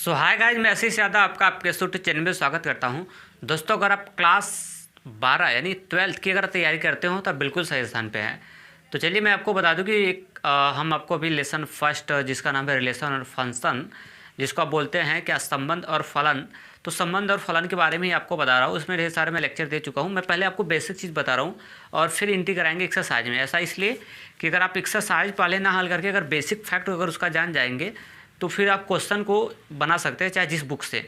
सो hi guys, मैं आशीष यादव आपका आपके यूट्यूब चैनल में स्वागत करता हूं। दोस्तों, अगर आप क्लास 12 यानी 12th की अगर तैयारी करते हो तो आप बिल्कुल सही स्थान पे हैं। तो चलिए मैं आपको बता दूं कि हम आपको अभी लेसन फर्स्ट जिसका नाम है रिलेशन और फंक्शन, जिसको आप बोलते हैं क्या संबंध और फलन। तो संबंध और फलन के बारे में ही आपको बता रहा हूँ। उसमें ढेर सारे मैं लेक्चर दे चुका हूँ। मैं पहले आपको बेसिक चीज़ बता रहा हूँ और फिर इंटी कराएंगे एक्सरसाइज में। ऐसा इसलिए कि अगर आप एक्सरसाइज पहले ना हल करके अगर बेसिक फैक्ट अगर उसका जान जाएंगे तो फिर आप क्वेश्चन को बना सकते हैं चाहे जिस बुक से।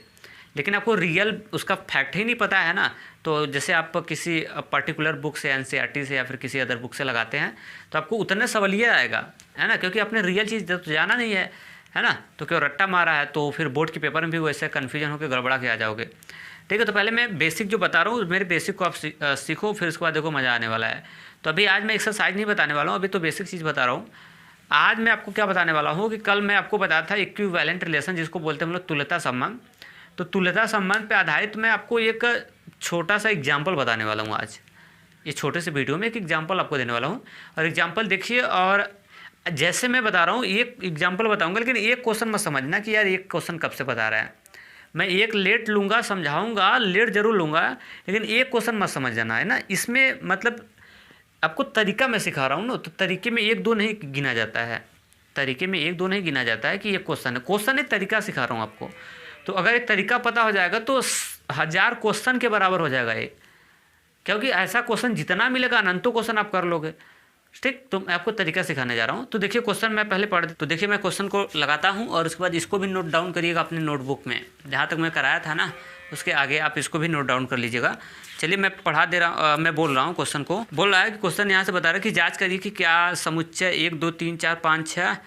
लेकिन आपको रियल उसका फैक्ट ही नहीं पता है ना, तो जैसे आप किसी पर्टिकुलर बुक से एनसीईआरटी से या फिर किसी अदर बुक से लगाते हैं तो आपको उतने सवालिए आएगा, है ना, क्योंकि आपने रियल चीज़ तो जाना नहीं है ना। तो क्यों रट्टा मारा है तो फिर बोर्ड के पेपर में भी वैसे कन्फ्यूजन होकर गड़बड़ा के आ जाओगे। ठीक है, तो पहले मैं बेसिक जो बता रहा हूँ मेरे बेसिक को आप सीखो, फिर उसके बाद देखो मज़ा आने वाला है। तो अभी आज मैं एक्सरसाइज नहीं बताने वाला हूँ, अभी तो बेसिक चीज़ बता रहा हूँ। आज मैं आपको क्या बताने वाला हूँ कि कल मैं आपको बताया था इक्विवेलेंट रिलेशन, जिसको बोलते हैं हम लोग तुल्यता संबंध। तो तुल्यता संबंध पे आधारित मैं आपको एक छोटा सा एग्जाम्पल बताने वाला हूँ। आज ये छोटे से वीडियो में एक एग्जाम्पल आपको देने वाला हूँ और एग्जाम्पल देखिए। और जैसे मैं बता रहा हूँ एक एग्जाम्पल बताऊँगा, लेकिन एक क्वेश्चन मत समझना कि यार एक क्वेश्चन कब से बता रहा है। मैं एक लेट लूँगा, समझाऊँगा, लेट जरूर लूँगा, लेकिन एक क्वेश्चन मत समझ जाना, है ना। इसमें मतलब आपको तरीका मैं सिखा रहा हूँ ना, तो तरीके में एक दो नहीं गिना जाता है। तरीके में एक दो नहीं गिना जाता है कि ये क्वेश्चन है, तरीका सिखा रहा हूँ आपको। तो अगर एक तरीका पता हो जाएगा तो 1000 क्वेश्चन के बराबर हो जाएगा ये, क्योंकि ऐसा क्वेश्चन जितना मिलेगा अनंतों क्वेश्चन आप कर लोगे। ठीक, तो मैं आपको तरीका सिखाने जा रहा हूँ। तो देखिए क्वेश्चन मैं पहले पढ़, तो देखिए मैं क्वेश्चन को लगाता हूँ और उसके बाद इसको भी नोट डाउन करिएगा अपने नोटबुक में, जहाँ तक मैं कराया था ना उसके आगे आप इसको भी नोट डाउन कर लीजिएगा। चलिए मैं पढ़ा दे रहा मैं बोल रहा हूँ क्वेश्चन को। बोल रहा है कि क्वेश्चन यहाँ से बता रहा है कि जांच करिए कि क्या समुच्चय 1 2 3 4 5 6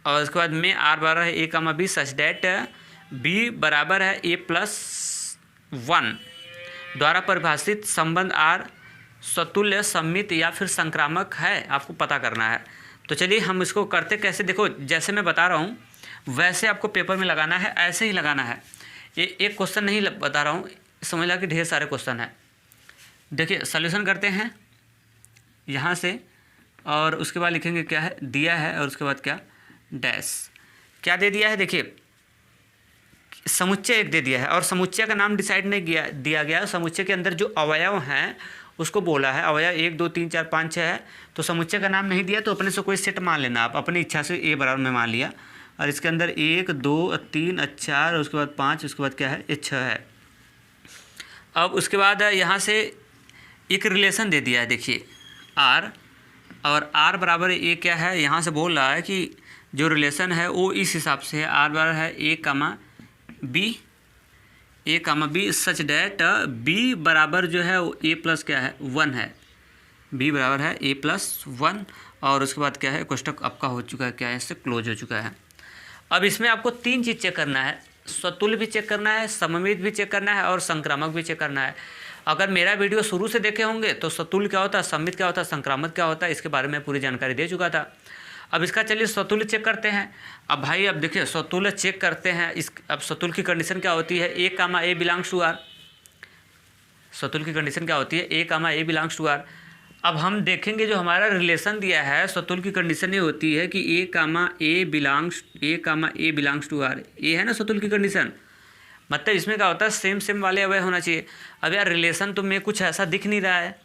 और उसके बाद में R12 है A, B such that B बराबर है A+1 द्वारा परिभाषित संबंध R स्वतुल्य, सममित या फिर संक्रामक है, आपको पता करना है। तो चलिए हम इसको करते कैसे, देखो जैसे मैं बता रहा हूँ वैसे आपको पेपर में लगाना है, ऐसे ही लगाना है। ये एक क्वेश्चन नहीं बता रहा हूँ, समझ ला कि ढेर सारे क्वेश्चन है। देखिए सॉल्यूशन करते हैं यहाँ से और उसके बाद लिखेंगे क्या है दिया है और उसके बाद क्या डैश क्या दे दिया है। देखिए समुच्चय एक दे दिया है और समुच्चय का नाम डिसाइड नहीं दिया गया। समुच्चय के अंदर जो अवयव हैं उसको बोला है, अवयव 1 2 3 4 5 6 है। तो समुच्चय का नाम नहीं दिया तो अपने से कोई सेट मान लेना, आप अपनी इच्छा से A बराबर में मान लिया और इसके अंदर 1 2 3 4 उसके बाद 5 उसके बाद क्या है 6 है। अब उसके बाद यहाँ से एक रिलेशन दे दिया है, देखिए R और R बराबर A क्या है, यहाँ से बोल रहा है कि जो रिलेशन है वो इस हिसाब से है। R बराबर है A, B such that B बराबर जो है वो A+ क्या है 1 है। B बराबर है A+1 और उसके बाद क्या है कोष्टक आपका हो चुका है, क्या है इससे क्लोज हो चुका है। अब इसमें आपको 3 चीज़ चेक करना है, स्वतुल्य भी चेक करना है, सममित भी चेक करना है और संक्रामक भी चेक करना है। अगर मेरा वीडियो शुरू से देखे होंगे तो स्वतुल्य क्या होता है, सममित क्या होता है, संक्रामक क्या होता है, इसके बारे में पूरी जानकारी दे चुका था। अब इसका चलिए स्वतुल्य चेक करते हैं। अब भाई अब देखिए स्वतुल्य चेक करते हैं। अब स्वतुल्य की कंडीशन क्या होती है, A, बिलोंग्स टू R। स्वतुल्य की कंडीशन क्या होती है, A, बिलोंग्स टू R। अब हम देखेंगे जो हमारा रिलेशन दिया है स्वतुल्य की कंडीशन ये होती है कि A, बिलोंग्स टू R। ये है ना स्वतुल्य की कंडीशन, मतलब इसमें क्या होता है सेम वाले अवयव होना चाहिए। अब यार रिलेशन तो में कुछ ऐसा दिख नहीं रहा है,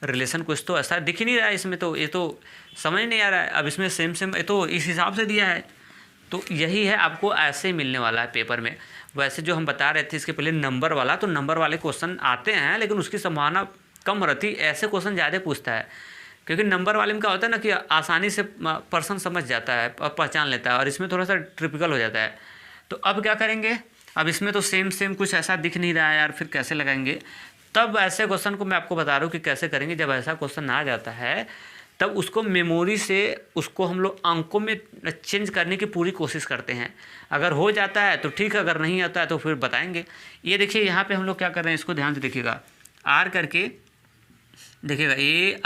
रिलेशन कुछ तो ऐसा दिख ही नहीं रहा है इसमें, तो ये तो समझ नहीं आ रहा है। अब इसमें सेम ये तो इस हिसाब से दिया है, तो यही है आपको ऐसे मिलने वाला है पेपर में। वैसे जो हम बता रहे थे इसके पहले नंबर वाला, तो नंबर वाले क्वेश्चन आते हैं लेकिन उसकी संभावना कम रहती, ऐसे क्वेश्चन ज़्यादा पूछता है। क्योंकि नंबर वाले में क्या होता है ना कि आसानी से पर्सन समझ जाता है और पहचान लेता है, और इसमें थोड़ा सा ट्रिपिकल हो जाता है। तो अब क्या करेंगे, अब इसमें तो सेम कुछ ऐसा दिख नहीं रहा है यार, फिर कैसे लगाएंगे। तब ऐसे क्वेश्चन को मैं आपको बता रहा हूँ कि कैसे करेंगे। जब ऐसा क्वेश्चन आ जाता है तब उसको मेमोरी से उसको हम लोग अंकों में चेंज करने की पूरी कोशिश करते हैं। अगर हो जाता है तो ठीक है, अगर नहीं आता है तो फिर बताएंगे। ये देखिए यहाँ पे हम लोग क्या कर रहे हैं, इसको ध्यान से देखिएगा। R करके देखिएगा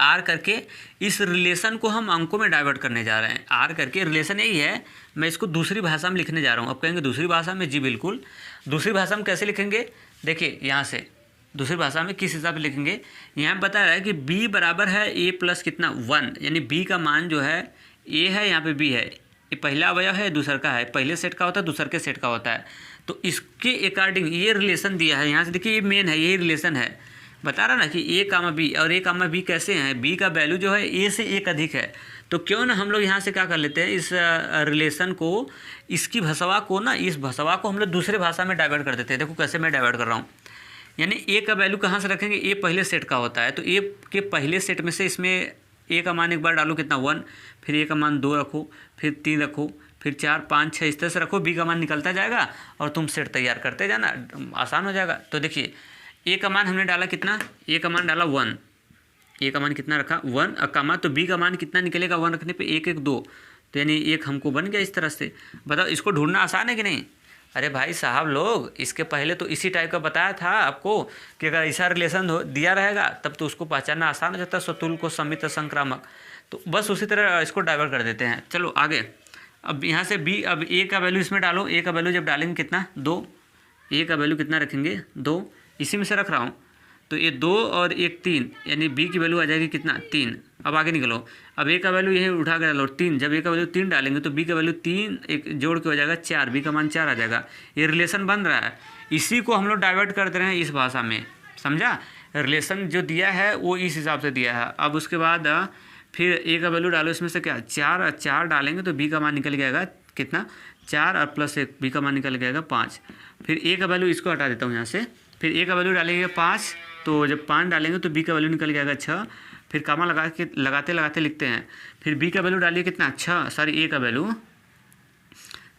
R करके इस रिलेशन को हम अंकों में डाइवर्ट करने जा रहे हैं। R करके रिलेशन यही है, मैं इसको दूसरी भाषा में लिखने जा रहा हूँ। अब कहेंगे दूसरी भाषा में, जी बिल्कुल। दूसरी भाषा में कैसे लिखेंगे, देखिए यहाँ से दूसरी भाषा में किस हिसाब से लिखेंगे। यहाँ बता रहा है कि B बराबर है A+ कितना 1, यानी B का मान जो है A है, यहाँ पे B है, ये पहला अवयव है, दूसर का है, पहले सेट का होता है, दूसर के सेट का होता है। तो इसके अकॉर्डिंग ये रिलेशन दिया है, यहाँ से देखिए ये मेन है, यही रिलेशन है, बता रहा ना कि ए कामा बी, और ए कामा बी कैसे हैं, बी का वैल्यू जो है ए से एक अधिक है। तो क्यों ना हम लोग यहाँ से क्या कर लेते हैं, इस रिलेशन को, इसकी भसवा को ना, इस भसवा को हम लोग दूसरे भाषा में डाइवर्ट कर देते हैं। देखो कैसे मैं डाइवर्ट कर रहा हूँ, यानी ए का वैल्यू कहाँ से रखेंगे, ए पहले सेट का होता है, तो ए के पहले सेट में से इसमें ए का मान एक बार डालो कितना 1, फिर ए का मान 2 रखो, फिर 3 रखो, फिर 4 5 6 इस तरह से रखो, बी का मान निकलता जाएगा और तुम सेट तैयार करते जाना, आसान हो जाएगा। तो देखिए ए का मान हमने डाला कितना, ए का मान डाला 1, ए का मान कितना रखा 1 कामा, तो बी का मान कितना निकलेगा 1 रखने पे 1 1 2, तो यानी एक हमको बन गया इस तरह से। बताओ इसको ढूंढना आसान है कि नहीं। अरे भाई साहब लोग, इसके पहले तो इसी टाइप का बताया था आपको कि अगर ऐसा रिलेशन दिया रहेगा तब तो उसको पहचानना आसान हो जाता है, स्वतुल को समित संक्रामक। तो बस उसी तरह इसको डाइवर्ट कर देते हैं। चलो आगे, अब यहाँ से बी, अब ए का वैल्यू इसमें डालो, ए का वैल्यू जब डालेंगे कितना 2, ए का वैल्यू कितना रखेंगे 2, इसी में से रख रहा हूँ, तो ये 2 और 1 3, यानी बी की वैल्यू आ जाएगी कितना 3। अब आगे निकलो, अब ए का वैल्यू यही उठा कर डालो 3, जब ए का वैल्यू 3 डालेंगे तो बी का वैल्यू 3 एक जोड़ के हो जाएगा 4, बी का मान 4 आ जाएगा। ये रिलेशन बन रहा है, इसी को हम लोग डाइवर्ट कर दे रहे हैं इस भाषा में, समझा। रिलेशन जो दिया है वो इस हिसाब से दिया है। अब उसके बाद फिर ए का वैल्यू डालो, इसमें से क्या 4 डालेंगे तो बी का मान निकल जाएगा कितना 4 और +1, बी का मान निकल जाएगा 5। फिर ए का वैल्यू इसको हटा देता हूँ यहाँ से, फिर ए का वैल्यू डालेंगे 5, तो जब 5 डालेंगे तो बी का वैल्यू निकल जाएगा 6, फिर कामा लगाते लगाते लिखते हैं, फिर बी का वैल्यू डालिए कितना 6, सॉरी ए का वैल्यू,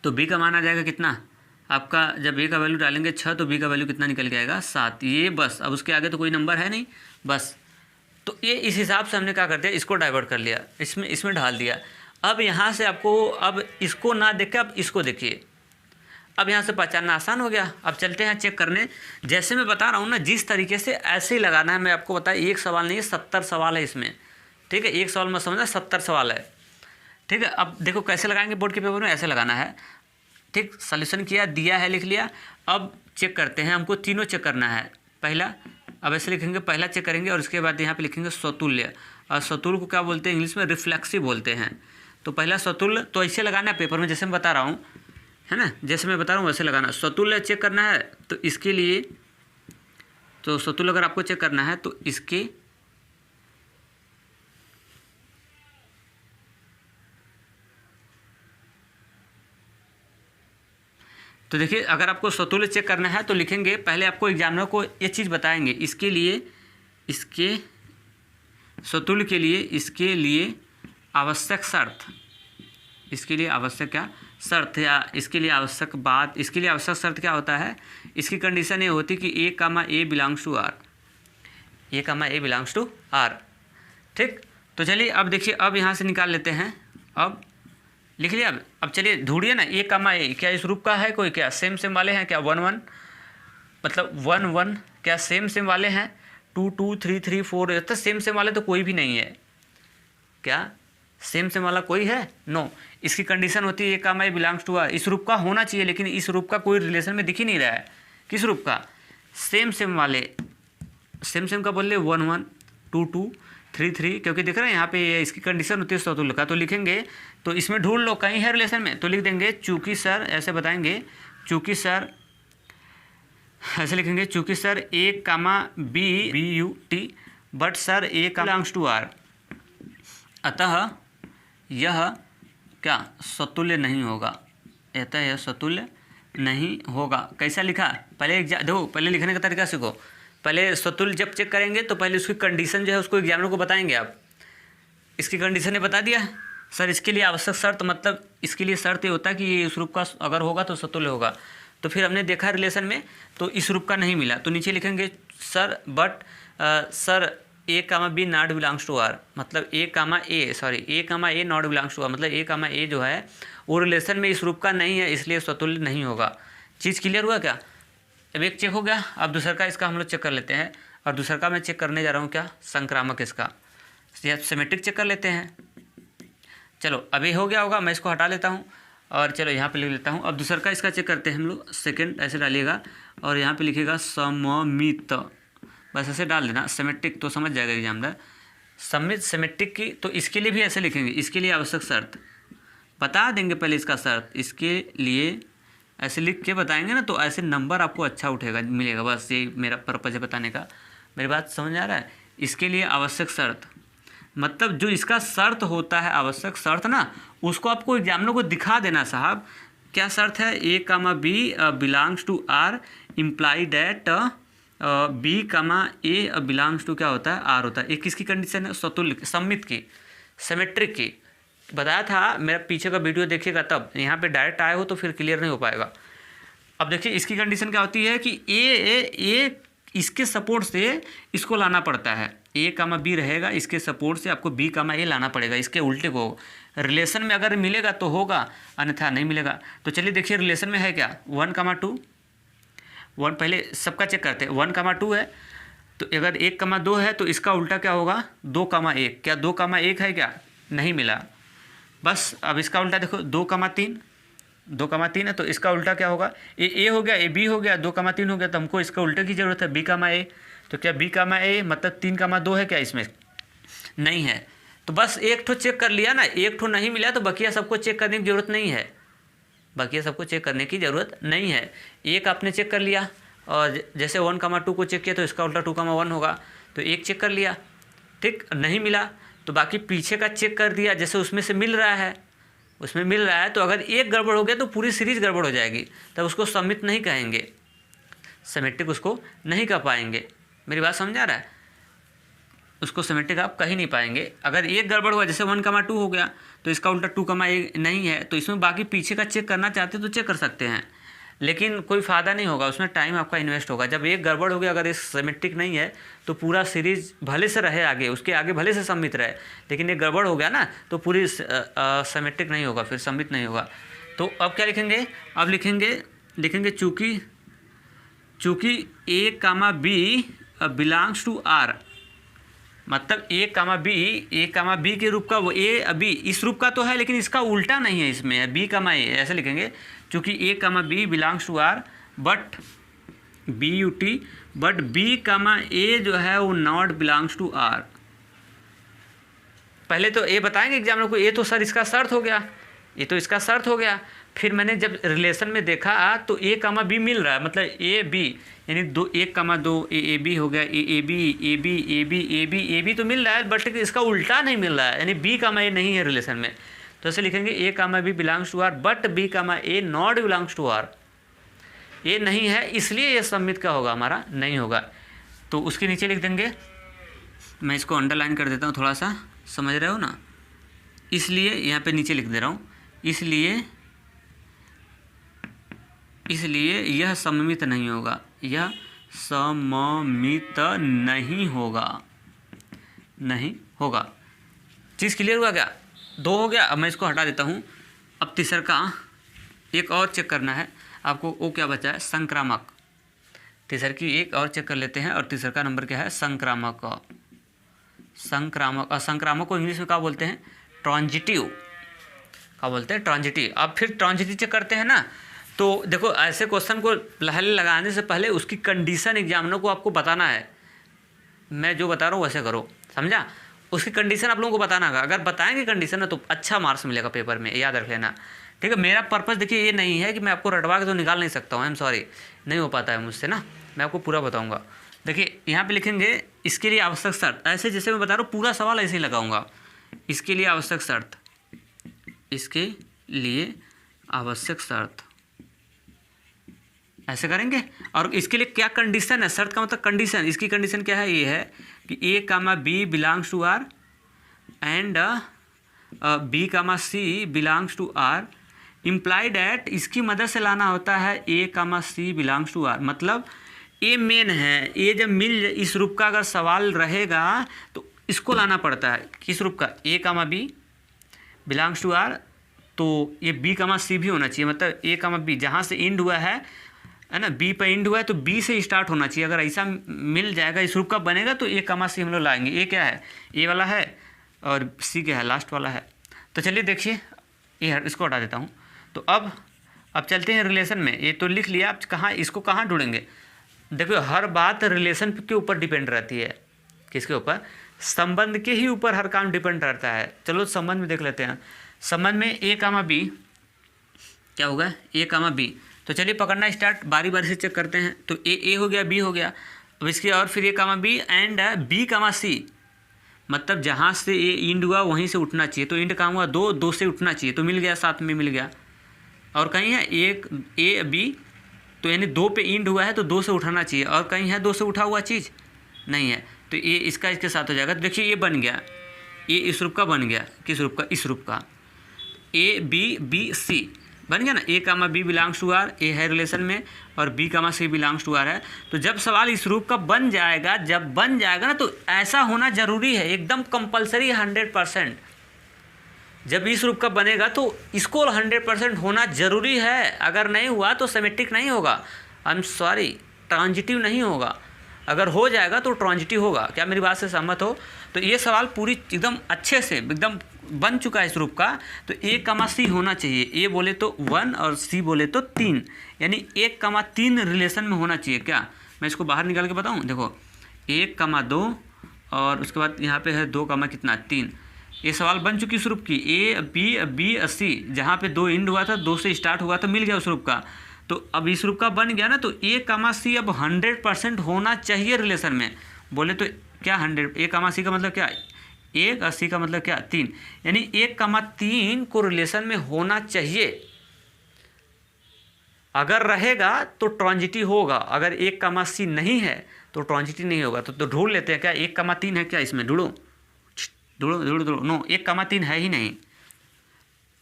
तो बी का मान आ जाएगा कितना आपका, जब ए का वैल्यू डालेंगे 6 तो बी का वैल्यू कितना निकल जाएगा 7। ये बस, अब उसके आगे तो कोई नंबर है नहीं, बस। तो ये इस हिसाब से हमने क्या कर दिया, इसको डाइवर्ट कर लिया, इसमें ढाल दिया। अब यहाँ से आपको, अब इसको ना देख के अब इसको देखिए, अब यहाँ से पहचानना आसान हो गया। अब चलते हैं चेक करने, जैसे मैं बता रहा हूँ ना, जिस तरीके से ऐसे ही लगाना है। मैं आपको बताया एक सवाल नहीं है, 70 सवाल है इसमें, ठीक है। एक सवाल मत समझना, 70 सवाल है, ठीक है। अब देखो कैसे लगाएंगे, बोर्ड के पेपर में ऐसे लगाना है, ठीक। सॉल्यूशन किया, दिया है, लिख लिया। अब चेक करते हैं, हमको तीनों चेक करना है। पहला, अब ऐसे लिखेंगे, पहला चेक करेंगे और उसके बाद यहाँ पे लिखेंगे स्वतुल्य, और स्वतुल्य को क्या बोलते हैं इंग्लिश में, रिफ्लेक्सिव बोलते हैं। तो पहला स्वतुल्य, तो ऐसे लगाना है पेपर में जैसे मैं बता रहा हूँ, है ना, जैसे मैं बता रहा हूँ वैसे लगाना। स्वतुल्य चेक करना है तो इसके लिए, तो स्वतुल्य अगर आपको चेक करना है तो इसके, तो देखिए अगर आपको स्वतुल्य चेक करना है तो लिखेंगे, पहले आपको एग्जामिनर को ये चीज़ बताएंगे, इसके लिए, इसके स्वतुल्य के लिए, इसके लिए आवश्यक शर्त, इसके लिए आवश्यक क्या शर्त, या इसके लिए आवश्यक बात, इसके लिए आवश्यक शर्त क्या होता है, इसकी कंडीशन ये होती कि A comma A belongs to R, A comma A belongs to R, ठीक। तो चलिए अब देखिए, अब यहाँ से निकाल लेते हैं, अब लिख लिया। अब चलिए ढूंढिए ना, ए कामा ए क्या इस रूप का है कोई, क्या सेम सेम वाले हैं क्या, 1 1 मतलब 1 1 क्या सेम सेम वाले हैं, 2 2 3 3 4, तो सेम सेम वाले तो कोई भी नहीं है, क्या सेम सेम वाला कोई है, नो। इसकी कंडीशन होती है A comma A belongs to are, इस रूप का होना चाहिए, लेकिन इस रूप का कोई रिलेशन में दिख ही नहीं रहा है। किस रूप का, सेम सेम वाले, सेम सेम का बोल रहे 1 1 2 2 3 3, क्योंकि देख रहे हैं यहाँ पे इसकी कंडीशन होती है स्वतुल्य का। तो लिखेंगे, तो इसमें ढूंढ लो कहीं है रिलेशन में, तो लिख देंगे चूँकि सर, ऐसे बताएंगे चूँकि सर, ऐसे लिखेंगे चूँकि sir A comma B B U T, but sir A का बिलोंग्स टू आर, अतः यह क्या स्वतुल्य नहीं होगा, अतः यह स्वतुल्य नहीं होगा। कैसा लिखा, पहले देखो, पहले लिखने का तरीका सीखो। पहले स्वतुल्य जब चेक करेंगे तो पहले उसकी कंडीशन जो है उसको एग्जामिनर को बताएंगे आप। इसकी कंडीशन ने बता दिया सर, इसके लिए आवश्यक शर्त, मतलब इसके लिए शर्त ये होता है कि ये इस रूप का अगर होगा तो स्वतुल्य होगा। तो फिर हमने देखा रिलेशन में तो इस रूप का नहीं मिला, तो नीचे लिखेंगे sir but sir A comma B not belongs to R, मतलब A comma A not belongs to R, मतलब ए कामा ए जो है वो रिलेशन में इस रूप का नहीं है, इसलिए स्वतुल्य नहीं होगा। चीज़ क्लियर हुआ क्या। अब एक चेक हो गया, अब दूसरा का इसका हम लोग चेक कर लेते हैं। और दूसरा का मैं चेक करने जा रहा हूँ क्या, संक्रामक, इसका सिमेट्रिक चेक कर लेते हैं। चलो अभी हो गया होगा, मैं इसको हटा लेता हूँ और चलो यहाँ पे लिख लेता हूँ। अब दूसरा का इसका चेक करते हैं हम लोग, सेकंड ऐसे डालिएगा और यहाँ पे लिखिएगा सममित, बस ऐसे डाल देना, सिमेट्रिक तो समझ जाएगा एग्जामिनर। सममित सिमेट्रिक की, तो इसके लिए भी ऐसे लिखेंगे, इसके लिए आवश्यक शर्त, बता देंगे पहले इसका शर्त, इसके लिए ऐसे लिख के बताएंगे ना, तो ऐसे नंबर आपको अच्छा उठेगा मिलेगा। बस ये मेरा पर्पज़ है बताने का। मेरी बात समझ आ रहा है? इसके लिए आवश्यक शर्त, मतलब जो इसका शर्त होता है, आवश्यक शर्त ना, उसको आपको एग्जामिनर को दिखा देना साहब। क्या शर्त है? A comma B belongs to R imply that B comma A belongs to क्या होता है? आर होता है। एक किसकी कंडीशन है? सतुल्य, सममित की, सिमेट्रिक की। बताया था, मेरा पीछे का वीडियो देखिएगा तब। यहाँ पे डायरेक्ट आए हो तो फिर क्लियर नहीं हो पाएगा। अब देखिए इसकी कंडीशन क्या होती है कि ए इसके सपोर्ट से इसको लाना पड़ता है। ए कामा बी रहेगा, इसके सपोर्ट से आपको बी कामा ए लाना पड़ेगा। इसके उल्टे को रिलेशन में अगर मिलेगा तो होगा, अन्यथा नहीं मिलेगा। तो चलिए देखिए रिलेशन में है क्या? 1,2 1, पहले सबका चेक करते हैं। 1,2 है, तो अगर 1,2 है तो इसका उल्टा क्या होगा? 2,1। क्या 2,1 है क्या? नहीं मिला। बस अब इसका उल्टा देखो, 2,3 2,3 है, तो इसका उल्टा क्या होगा? ए हो गया, ए बी हो गया, 2,3 हो गया, तो हमको इसका उल्टे की ज़रूरत है, बी कामा ए। तो क्या बी कामा ए मतलब 3,2 है क्या? इसमें नहीं है। तो बस एक ठो चेक कर लिया ना, एक ठो नहीं मिला तो बकिया सबको चेक करने की ज़रूरत नहीं है। बकिया सबको चेक करने की ज़रूरत नहीं है। एक आपने चेक कर लिया, और जैसे 1,2 को चेक किया तो इसका उल्टा 2,1 होगा, तो एक चेक कर लिया, ठीक, नहीं मिला तो बाकी पीछे का चेक कर दिया, जैसे उसमें से मिल रहा है, उसमें मिल रहा है। तो अगर एक गड़बड़ हो गया तो पूरी सीरीज गड़बड़ हो जाएगी, तब उसको सममित नहीं कहेंगे, सिमेट्रिक उसको नहीं कह पाएंगे। मेरी बात समझ आ रहा है? उसको सिमेट्रिक आप कह ही नहीं पाएंगे। अगर एक गड़बड़ हुआ, जैसे 1,2 हो गया, तो इसका उल्टा 2,1 नहीं है, तो इसमें बाकी पीछे का चेक करना चाहते तो चेक कर सकते हैं, लेकिन कोई फ़ायदा नहीं होगा, उसमें टाइम आपका इन्वेस्ट होगा। जब एक गड़बड़ हो गया, अगर ये सिमेट्रिक नहीं है तो पूरा सीरीज भले से रहे आगे, उसके आगे भले से सममित रहे, लेकिन ये गड़बड़ हो गया ना तो पूरी सिमेट्रिक नहीं होगा, फिर सममित नहीं होगा। तो अब क्या लिखेंगे? अब लिखेंगे चूँकि A comma B belongs to R, मतलब ए कामा बी के रूप का, वो ए बी इस रूप का तो है, लेकिन इसका उल्टा नहीं है, इसमें है बी कामा ए, ऐसे लिखेंगे। चूँकि A comma B belongs to R but B comma A जो है वो नॉट बिलोंग्स टू आर। पहले तो ए बताएंगे एग्जामिनर को, ए तो सर इसका शर्त हो गया, ये तो इसका शर्त हो गया। फिर मैंने जब रिलेशन में देखा तो ए कामा बी मिल रहा है, मतलब ए बी यानी 1,2 ए बी हो गया, ए बी तो मिल रहा है, बट इसका उल्टा नहीं मिल रहा है, यानी बी कामा ए नहीं है रिलेशन में। तो ऐसे लिखेंगे A comma B belongs to R but B comma A not belongs to R. A नहीं है इसलिए ये सममित का होगा, हमारा नहीं होगा। तो उसके नीचे लिख देंगे, मैं इसको अंडरलाइन कर देता हूँ, थोड़ा सा समझ रहे हो ना, इसलिए यहाँ पे नीचे लिख दे रहा हूँ, इसलिए यह सममित नहीं होगा, यह सममित नहीं होगा। चीज़ क्लियर हुआ क्या? 2 हो गया। अब मैं इसको हटा देता हूँ। अब तीसरा का एक और चेक करना है आपको, वो क्या बचा है? संक्रामक। तीसर की एक और चेक कर लेते हैं, और तीसर का नंबर क्या है? संक्रामक को इंग्लिश में क्या बोलते हैं? ट्रांजिटिव। क्या बोलते हैं? ट्रांजिटिव। अब फिर ट्रांजिटिव चेक करते हैं ना, तो देखो ऐसे क्वेश्चन को पहले लगाने से पहले उसकी कंडीशन एग्जामिनर को आपको बताना है। मैं जो बता रहा हूँ वैसे करो, समझा? उसकी कंडीशन आप लोगों को बताना होगा। अगर बताएंगे कंडीशन ना तो अच्छा मार्क्स मिलेगा पेपर में, याद रख लेना, ठीक है? मेरा पर्पस देखिए ये नहीं है कि मैं आपको रटवा के तो निकाल नहीं सकता हूँ, आई एम सॉरी, नहीं हो पाता है मुझसे ना, मैं आपको पूरा बताऊँगा। देखिए यहाँ पे लिखेंगे इसके लिए आवश्यक शर्त, ऐसे जैसे मैं बता रहा हूँ पूरा सवाल ऐसे ही लगाऊंगा। इसके लिए आवश्यक शर्त, इसके लिए आवश्यक शर्त ऐसे करेंगे। और इसके लिए क्या कंडीशन है? शर्त का मतलब कंडीशन। इसकी कंडीशन क्या है? ये है कि A comma B belongs to R and B comma C belongs to R implied at, इसकी मदद से लाना होता है A comma C belongs to R, मतलब ए मेन है। ए जब मिल इस रूप का अगर सवाल रहेगा तो इसको लाना पड़ता है, किस रूप का? ए comma B belongs to are, तो ये बी कामा सी भी होना चाहिए, मतलब ए कामा बी जहाँ से इंड हुआ है ना, बी पर इंड हुआ है तो बी से स्टार्ट होना चाहिए। अगर ऐसा मिल जाएगा, इस रूप का बनेगा, तो ए कामा सी हम लोग लाएंगे। ए क्या है? ए वाला है, और सी क्या है? लास्ट वाला है। तो चलिए देखिए, ये इसको हटा देता हूँ। तो अब चलते हैं रिलेशन में। ये तो लिख लिया, आप कहाँ इसको कहाँ ढूंढेंगे? देखो हर बात रिलेशन के ऊपर डिपेंड रहती है। किसके ऊपर? संबंध के ही ऊपर हर काम डिपेंड रहता है। चलो संबंध में देख लेते हैं। संबंध में ए कामा बी क्या होगा, ए कामा बी। तो चलिए पकड़ना स्टार्ट, बारी बारी से चेक करते हैं। तो ए हो गया, बी हो गया, अब इसके और फिर ए comma B and B comma सी, मतलब जहाँ से ए इंड हुआ वहीं से उठना चाहिए। तो इंड कहाँ हुआ, दो से उठना चाहिए, तो मिल गया, साथ में मिल गया। और कहीं है एक ए बी, तो यानी 2 पे इंड हुआ है तो 2 से उठाना चाहिए। और कहीं है 2 से उठा हुआ चीज़ नहीं है, तो ये इसका इसके साथ हो जाएगा। तो देखिए ये बन गया, ये इस रूप का बन गया, किस रूप का, इस रूप का। ए बी बी सी बन गया ना, A comma B belongs to R, A है रिलेशन में, और B comma C belongs to R है। तो जब सवाल इस रूप का बन जाएगा, जब बन जाएगा ना, तो ऐसा होना जरूरी है, एकदम कंपलसरी 100%। जब इस रूप का बनेगा तो इसको 100% होना जरूरी है। अगर नहीं हुआ तो सिमेट्रिक नहीं होगा, आई एम सॉरी, ट्रांजिटिव नहीं होगा। अगर हो जाएगा तो ट्रांजिटिव होगा। क्या मेरी बात से सहमत हो? तो ये सवाल पूरी एकदम अच्छे से एकदम बन चुका है इस रूप का। तो ए कमा सी होना चाहिए, ए बोले तो 1 और सी बोले तो 3, यानी 1,3 रिलेशन में होना चाहिए। क्या मैं इसको बाहर निकाल के बताऊँ? देखो 1,2 और उसके बाद यहाँ पे है 2, कितना 3। ये सवाल बन चुकी इस रूप की, ए बी सी, जहाँ पे 2 इंड हुआ था, 2 से स्टार्ट हुआ तो मिल गया उस रूप का। तो अब इस रूप का बन गया ना, तो ए कामा सी अब 100% होना चाहिए रिलेशन में। बोले तो क्या 100, ए कामा सी का मतलब क्या, 1 और सी का मतलब क्या 3, यानी 1,3 को रिलेशन में होना चाहिए। अगर रहेगा तो ट्रांजिटिव होगा, अगर 1,c नहीं है तो ट्रांजिटिव नहीं होगा। तो ढूंढ लेते हैं, क्या 1,3 है क्या इसमें? ढूंढो नो, 1,3 है ही नहीं,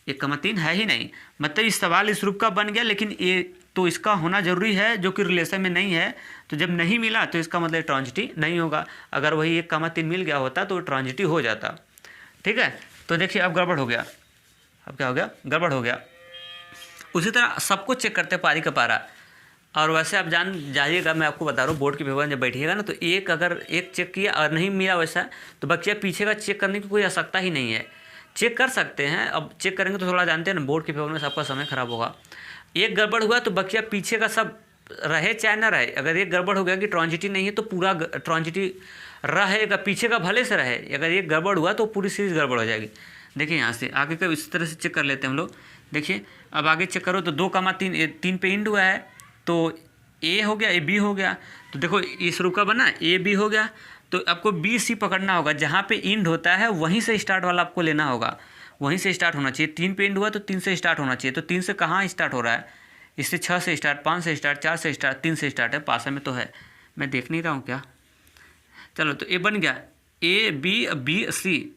1,3 है ही नहीं। मतलब इस सवाल इस रूप का बन गया, लेकिन ये तो इसका होना जरूरी है जो कि रिलेशन में नहीं है। तो जब नहीं मिला तो इसका मतलब ट्रांजिटिव नहीं होगा। अगर वही 1,3 मिल गया होता तो ट्रांजिटिव हो जाता। ठीक है, तो देखिए अब गड़बड़ हो गया। अब क्या हो गया? गड़बड़ हो गया। उसी तरह सबको चेक करते पारी का पारा। और वैसे आप जान जाइएगा, मैं आपको बता रहा हूँ, बोर्ड के पेपर में जब बैठिएगा ना, तो अगर एक चेक किया और नहीं मिला वैसा, तो बच्चे पीछे का चेक करने की कोई आवश्यकता ही नहीं है। चेक कर सकते हैं, अब चेक करेंगे तो थोड़ा जानते हैं ना, बोर्ड के पेपर में सबका समय खराब होगा। एक गड़बड़ हुआ तो बच्चा पीछे का सब रहे चाहे ना रहे। अगर एक गड़बड़ हो गया कि ट्रांजिटिव नहीं है तो पूरा ट्रांजिटिव रहेगा, पीछे का भले से रहे। अगर एक गड़बड़ हुआ तो पूरी सीरीज गड़बड़ हो जाएगी। देखिए यहाँ से आगे का इस तरह से चेक कर लेते हैं हम लोग। देखिए अब आगे चेक करो तो 2,3 पे इंड हुआ है, तो ए हो गया, ए बी हो गया। तो देखो इस रूप का बना, ए बी हो गया, तो आपको बी सी पकड़ना होगा। जहाँ पे इंड होता है वहीं से स्टार्ट वाला आपको लेना होगा, वहीं से स्टार्ट होना चाहिए। 3 पे इंड हुआ तो 3 से स्टार्ट होना चाहिए। तो 3 से कहाँ स्टार्ट हो रहा है? इससे 6 से स्टार्ट, 5 से स्टार्ट, 4 से स्टार्ट, 3 से स्टार्ट है। पास में तो है, मैं देख नहीं रहा हूँ क्या। चलो तो ए बन गया, ए बी सी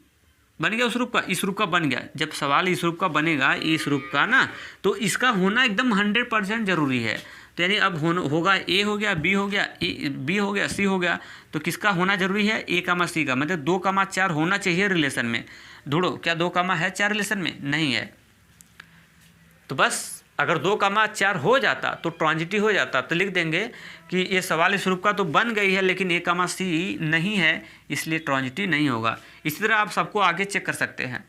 बन गया उस रूप का, इस रूप का बन गया। जब सवाल इस रूप का बनेगा, इस रूप का ना, तो इसका होना एकदम 100% जरूरी है। तो यानी अब होगा ए हो गया, बी हो गया, बी हो गया, सी हो गया। तो किसका होना जरूरी है? ए कामा सी का, मतलब 2,4 होना चाहिए रिलेशन में। ढूंढो क्या 2,4 रिलेशन में नहीं है? तो बस अगर 2,4 हो जाता तो ट्रांजिटिव हो जाता। तो लिख देंगे कि ये सवाल इस रूप का तो बन गई है, लेकिन A,C नहीं है, इसलिए ट्रांजिटिव नहीं होगा। इसी तरह आप सबको आगे चेक कर सकते हैं।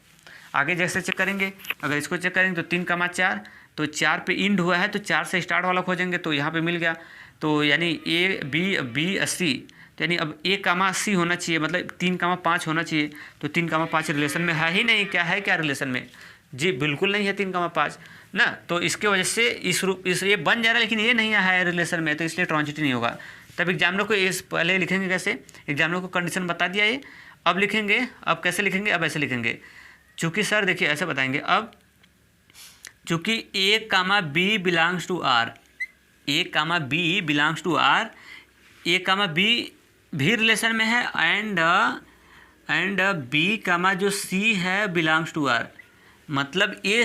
आगे जैसे चेक करेंगे, अगर इसको चेक करेंगे तो 3,4, तो 4 पे इंड हुआ है तो 4 से स्टार्ट वाला खोजेंगे, तो यहाँ पे मिल गया। तो यानी ए बी सी, तो यानी अब A,C होना चाहिए, मतलब 3,5 होना चाहिए। तो 3,5 रिलेशन में है ही नहीं। क्या है, क्या रिलेशन में? जी बिल्कुल नहीं है 3,5 ना। तो इसके वजह से इस ये बन जा रहा है, लेकिन ये नहीं है रिलेशन में, तो इसलिए ट्रांजिटिव नहीं होगा। तब एग्जामिनर को इस पहले लिखेंगे कैसे? एग्जामिनर को कंडीशन बता दिया ये, अब लिखेंगे। अब कैसे लिखेंगे? अब ऐसे लिखेंगे, चूँकि सर देखिए ऐसे बताएंगे। अब चूँकि A,B belongs to R, A,B belongs to R, A,B भी रिलेशन में है, एंड B, जो C है बिलोंग्स टू आर। मतलब ए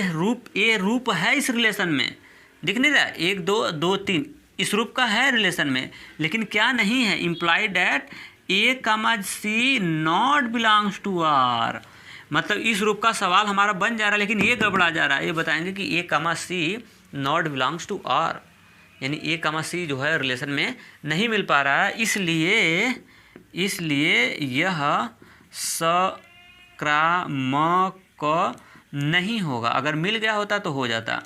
रूप है इस रिलेशन में, दिख नहीं रहा? 1 2 3 इस रूप का है रिलेशन में, लेकिन क्या नहीं है? Implied that A,C not belongs to R. मतलब इस रूप का सवाल हमारा बन जा रहा है, लेकिन ये गड़बड़ा जा रहा है। ये बताएंगे कि A,C not belongs to are, यानी A,C जो है रिलेशन में नहीं मिल पा रहा है, इसलिए यह सक्रामक नहीं होगा। अगर मिल गया होता तो हो जाता।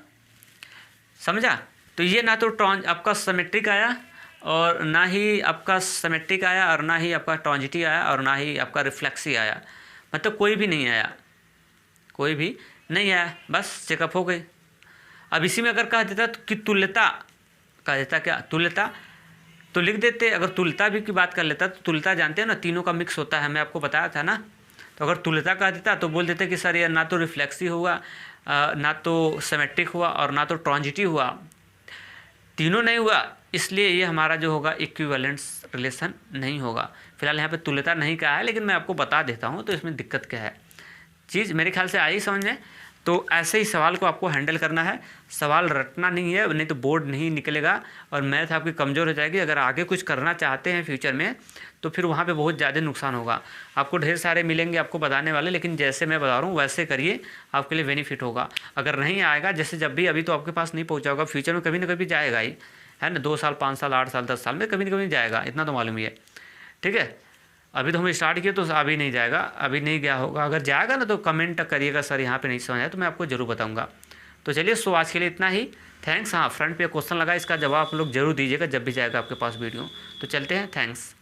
समझा? तो ये ना तो आपका सिमेट्रिक आया, और ना ही आपका सिमेट्रिक आया, और ना ही आपका ट्रांजिटिव आया, और ना ही आपका रिफ्लेक्सिव आया। मतलब कोई भी नहीं आया, कोई भी नहीं आया, बस चेकअप हो गई। अब इसी में अगर कह देता तो कि तुल्यता, कह देता क्या तुल्यता, तो लिख देते। अगर तुल्यता भी की बात कर लेता तो तुल्यता जानते हैं ना, तीनों का मिक्स होता है, मैं आपको बताया था ना। तो अगर तुल्यता कह देता तो बोल देते कि सर ये ना तो रिफ्लेक्सिव हुआ, ना तो सिमेट्रिक हुआ और ना तो ट्रांजिटिव हुआ, तीनों नहीं हुआ, इसलिए ये हमारा जो होगा इक्विवेलेंस रिलेशन नहीं होगा। फिलहाल यहाँ पे तुल्यता नहीं कहा है, लेकिन मैं आपको बता देता हूँ तो इसमें दिक्कत क्या है। चीज़ मेरे ख्याल से आई समझ में। तो ऐसे ही सवाल को आपको हैंडल करना है, सवाल रटना नहीं है, नहीं तो बोर्ड नहीं निकलेगा और मैथ आपकी कमज़ोर हो जाएगी। अगर आगे कुछ करना चाहते हैं फ्यूचर में तो फिर वहाँ पे बहुत ज़्यादा नुकसान होगा। आपको ढेर सारे मिलेंगे आपको बताने वाले, लेकिन जैसे मैं बता रहा हूँ वैसे करिए, आपके लिए बेनिफिट होगा। अगर नहीं आएगा, जैसे जब भी अभी तो आपके पास नहीं पहुँचा होगा, फ्यूचर में कभी ना कभी जाएगा ही, है ना, 2 साल 5 साल 8 साल 10 साल में कभी ना कभी जाएगा, इतना तो मालूम ही है। ठीक है, अभी तो हम स्टार्ट किए तो अभी नहीं जाएगा, अभी नहीं गया होगा। अगर जाएगा ना तो कमेंट करिएगा सर यहाँ पे नहीं समझ आया, तो मैं आपको ज़रूर बताऊँगा। तो चलिए, सो आज के लिए इतना ही। थैंक्स। हाँ, फ्रंट पे क्वेश्चन लगा, इसका जवाब आप लोग जरूर दीजिएगा जब भी जाएगा आपके पास वीडियो। तो चलते हैं, थैंक्स।